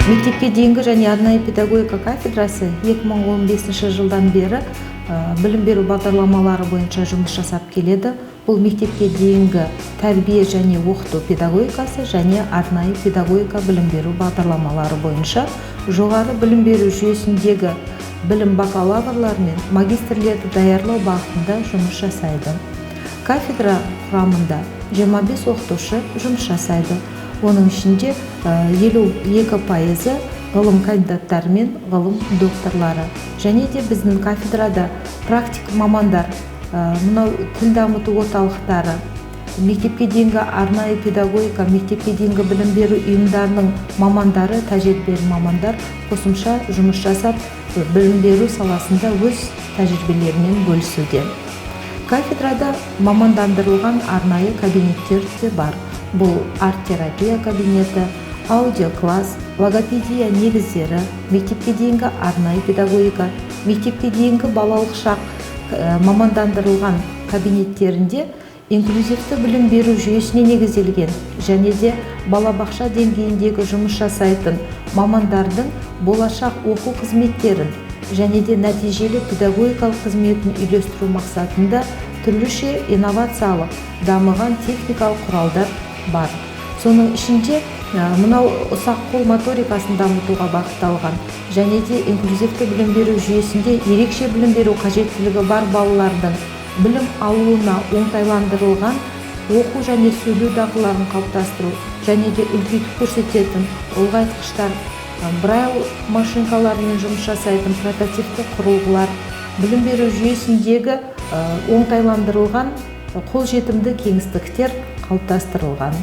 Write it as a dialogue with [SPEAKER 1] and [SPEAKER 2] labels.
[SPEAKER 1] Мектепке дейінгі және арнайы педагогика кафедрасы 2015 жылдан бері білім беру бағдарламалары бойынша жұмыс жасап келеді. Бұл мектепке дейінгі тәрбие және оқыту педагогикасы және арнайы педагогика білім беру бағдарламалары бойынша жоғары білім беру жүйесіндегі білім бакалаврлар мен магистрлерді даярлау бағытында жұмыс жасайды. Кафедра құрамында 25 оқытушы жұмыс жасайды. Оның ішінде 52% ғылым кандидаттары мен ғылым докторлары. Және де біздің кафедрада практик мамандар, мынау тіл дамыту орталықтары, мектепке дейінгі арнайы педагогика, мектепке дейінгі білім беру ұйымдарының мамандары, тәжірибелі мамандар қосымша жұмыс жасап, білім беру саласында өз тәжірибелерімен бөлісуде. Кафедрада мамандандырылған арнайы кабинеттер де бар. Бұл арт-терапия кабинеті, аудиокласс, логопедия негіздері, мектепке дейінгі арнайы педагогика, мектепке дейінгі балалық шақ мамандандырылған кабинеттерінде инклюзивті білім беру жүйесіне негізделген және де балабақша деңгейіндегі жұмыс жасайтын мамандардың болашақ оқу қызметтерін және де нәтижелі педагогикалық қызметін үйлестіру мақсатында түрліше инновациялық дамыған техникалық құралдар бар. Соның ішінде мынау ұсақ қол моторикасын дамытуға бағытталған және де инклюзивті білім беру жүйесінде ерекше білім беру қажеттілігі бар балалардың білім алуына оңтайландырылған оқу және сөйлеу дағдыларын қалыптастыру және де үлгейтіп көрсететін ұлғайтқыштар, брайл машинкаларымен жұмыс жасайтын прототипті құрылғылар, білім беру жүйесіндегі оңтайландырылған қолжетімді кеңістіктер қалыптастырылған.